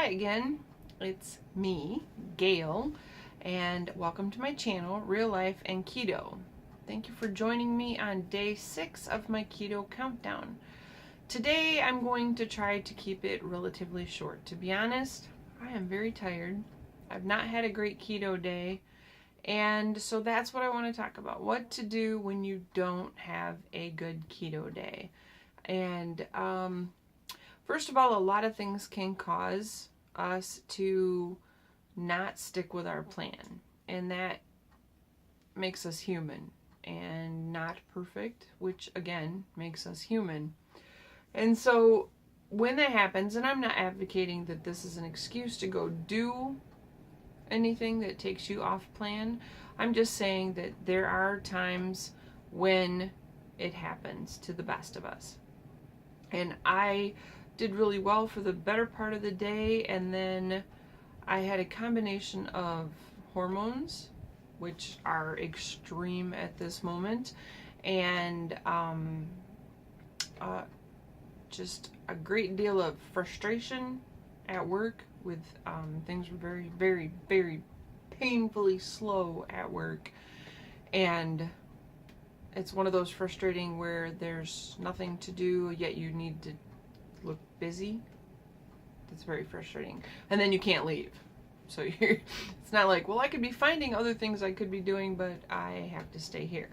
Hi again, it's me, Gail, and welcome to my channel, Real Life and Keto. Thank you for joining me on day 6 of my keto countdown. Today I'm going to try to keep it relatively short. To be honest, I am very tired. I've not had a great keto day, and so that's what I want to talk about. What to do when you don't have a good keto day. And first of all, a lot of things can cause us to not stick with our plan, and that makes us human and not perfect, which again makes us human. And so when that happens, and I'm not advocating that this is an excuse to go do anything that takes you off plan, I'm just saying that there are times when it happens to the best of us. And I did really well for the better part of the day, and then I had a combination of hormones, which are extreme at this moment, and just a great deal of frustration at work with things were very, very, very painfully slow at work, and it's one of those frustrating where there's nothing to do, yet you need to look busy. It's very frustrating. And then you can't leave. So it's not like, well, I could be finding other things I could be doing, but I have to stay here.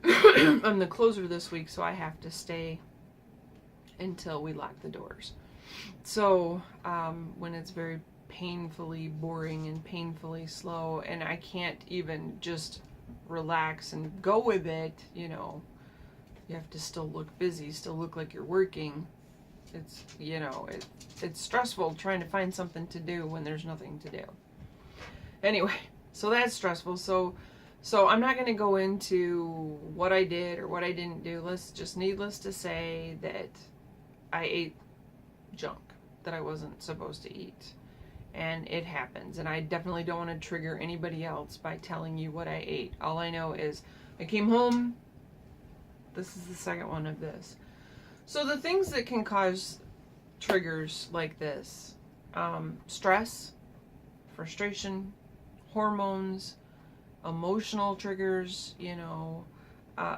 I'm the closer this week, so I have to stay until we lock the doors. So when it's very painfully boring and painfully slow, and I can't even just relax and go with it, you have to still look busy, still look like you're working. It's, it's stressful trying to find something to do when there's nothing to do. Anyway, so that's stressful. So I'm not going to go into what I did or what I didn't do. Needless to say that I ate junk that I wasn't supposed to eat. And it happens. And I definitely don't want to trigger anybody else by telling you what I ate. All I know is I came home. This is the second one of this. So the things that can cause triggers like this, stress, frustration, hormones, emotional triggers,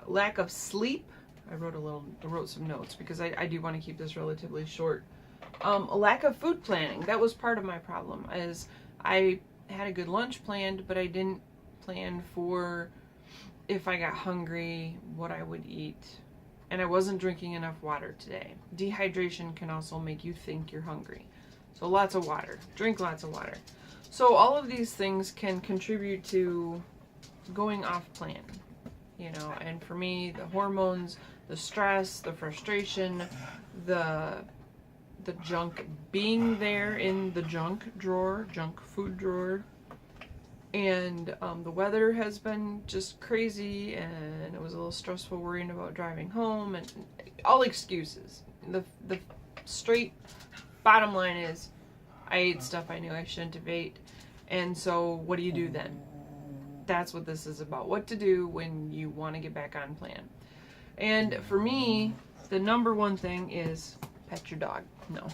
lack of sleep. I wrote some notes because I do want to keep this relatively short. A lack of food planning. That was part of my problem, is I had a good lunch planned, but I didn't plan for if I got hungry, what I would eat. And I wasn't drinking enough water today. Dehydration can also make you think you're hungry. So lots of water. Drink lots of water. So all of these things can contribute to going off plan. And for me, the hormones, the stress, the frustration, the junk being there in the junk food drawer. And the weather has been just crazy, and it was a little stressful worrying about driving home, and all excuses. The straight bottom line is I ate stuff I knew I shouldn't have ate. And so what do you do then? That's what this is about. What to do when you want to get back on plan. And for me, the number one thing is pet your dog. No.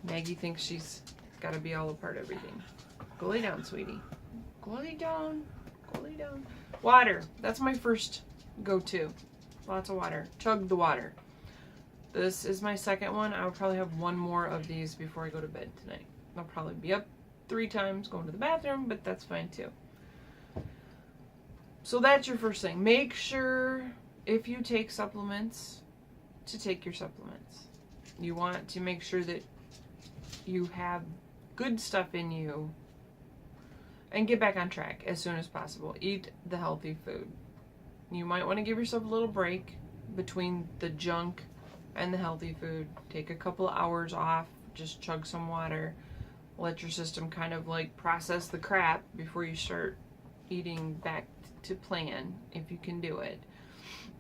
Maggie thinks she's got to be all a part of everything. Go lay down, sweetie. Go lay down. Go lay down. Water. That's my first go-to. Lots of water. Chug the water. This is my second one. I'll probably have one more of these before I go to bed tonight. I'll probably be up 3 times going to the bathroom, but that's fine too. So that's your first thing. Make sure, if you take supplements, to take your supplements. You want to make sure that you have good stuff in you and get back on track as soon as possible. Eat the healthy food. You might want to give yourself a little break between the junk and the healthy food. Take a couple of hours off, just chug some water, let your system kind of like process the crap before you start eating back to plan, if you can do it.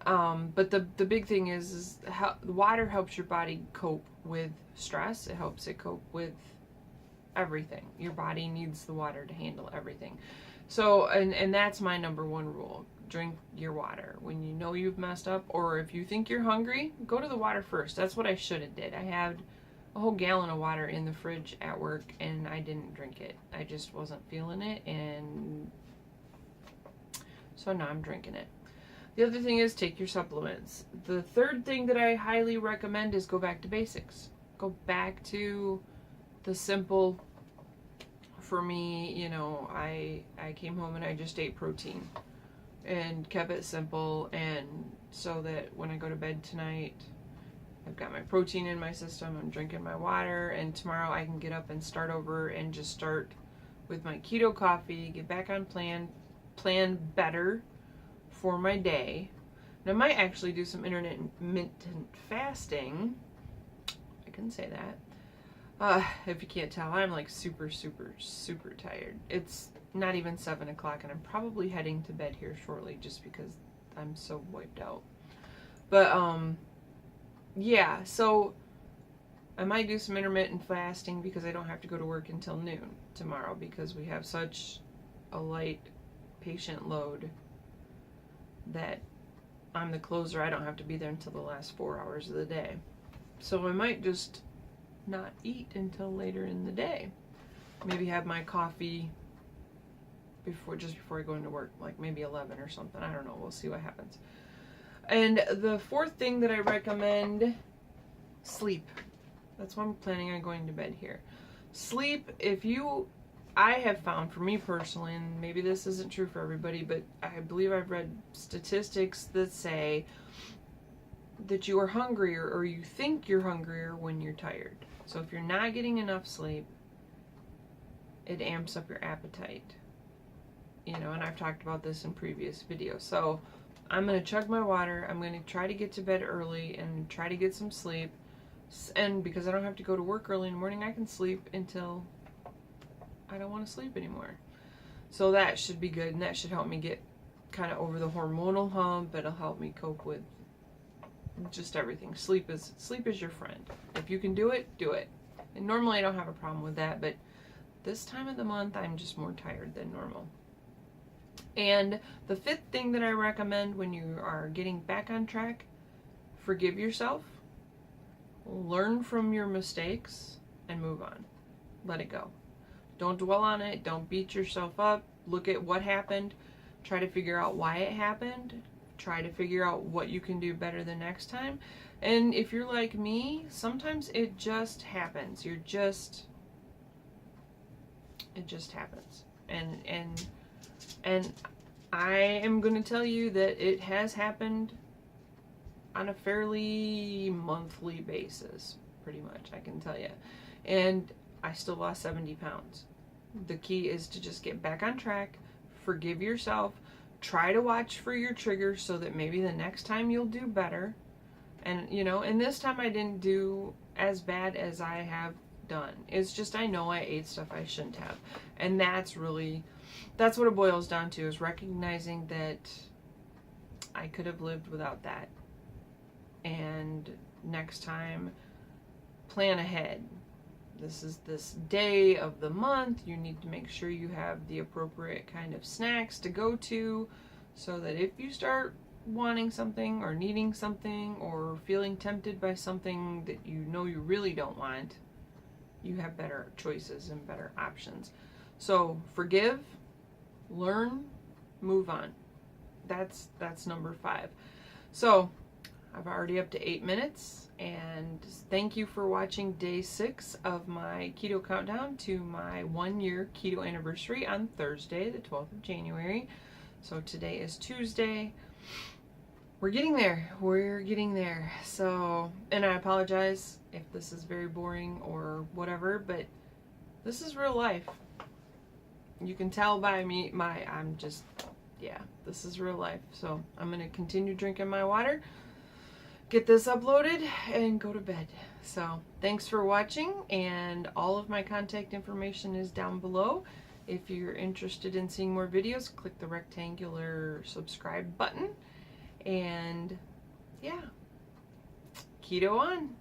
But the big thing is the water helps your body cope with stress. It helps it cope with everything. Your body needs the water to handle everything. So, and that's my number one rule. Drink your water. When you know you've messed up, or if you think you're hungry, go to the water first. That's what I should have did. I had a whole gallon of water in the fridge at work, and I didn't drink it. I just wasn't feeling it, and so now I'm drinking it. The other thing is take your supplements. The third thing that I highly recommend is go back to basics. Go back to the simple. For me, you know, I came home and I just ate protein and kept it simple, and so that when I go to bed tonight, I've got my protein in my system, I'm drinking my water, and tomorrow I can get up and start over and just start with my keto coffee, get back on plan better for my day. And I might actually do some intermittent fasting. I can say that. If you can't tell, I'm like super tired. It's not even 7 o'clock, and I'm probably heading to bed here shortly just because I'm so wiped out. But, yeah, so I might do some intermittent fasting because I don't have to go to work until noon tomorrow because we have such a light patient load that I'm the closer. I don't have to be there until the last 4 hours of the day. So I might just not eat until later in the day. Maybe have my coffee just before I go into work, like maybe 11 or something. I don't know. We'll see what happens. And the fourth thing that I recommend, sleep. That's why I'm planning on going to bed here. Sleep, I have found, for me personally, and maybe this isn't true for everybody, but I believe I've read statistics that say that you are hungrier, or you think you're hungrier when you're tired. So if you're not getting enough sleep, it amps up your appetite. You know, and I've talked about this in previous videos. So I'm going to chug my water. I'm going to try to get to bed early and try to get some sleep. And because I don't have to go to work early in the morning, I can sleep until I don't want to sleep anymore. So that should be good, and that should help me get kind of over the hormonal hump. It'll help me cope with just everything. Sleep is your friend. If you can do it, do it. And normally I don't have a problem with that, but this time of the month I'm just more tired than normal. And the fifth thing that I recommend when you are getting back on track, forgive yourself, learn from your mistakes, and move on. Let it go. Don't dwell on it. Don't beat yourself up. Look at what happened. Try to figure out why it happened. Try to figure out what you can do better the next time. And if you're like me, sometimes it just happens. It just happens. And I am going to tell you that it has happened on a fairly monthly basis, pretty much, I can tell you. And I still lost 70 pounds. The key is to just get back on track, forgive yourself, try to watch for your triggers so that maybe the next time you'll do better. And, you know, and this time I didn't do as bad as I have done. It's just I know I ate stuff I shouldn't have. And that's what it boils down to, is recognizing that I could have lived without that. And next time, plan ahead. This is this day of the month. You need to make sure you have the appropriate kind of snacks to go to, so that if you start wanting something or needing something or feeling tempted by something that you know you really don't want, you have better choices and better options. So forgive, learn, move on. That's number 5. So I've already up to 8 minutes, and thank you for watching day 6 of my keto countdown to my 1-year keto anniversary on Thursday, the 12th of January. So today is Tuesday. We're getting there. So, and I apologize if this is very boring or whatever, but this is real life. You can tell by me, this is real life. So I'm going to continue drinking my water, get this uploaded, and go to bed. So thanks for watching, and all of my contact information is down below. If you're interested in seeing more videos, click the rectangular subscribe button. And yeah, keto on.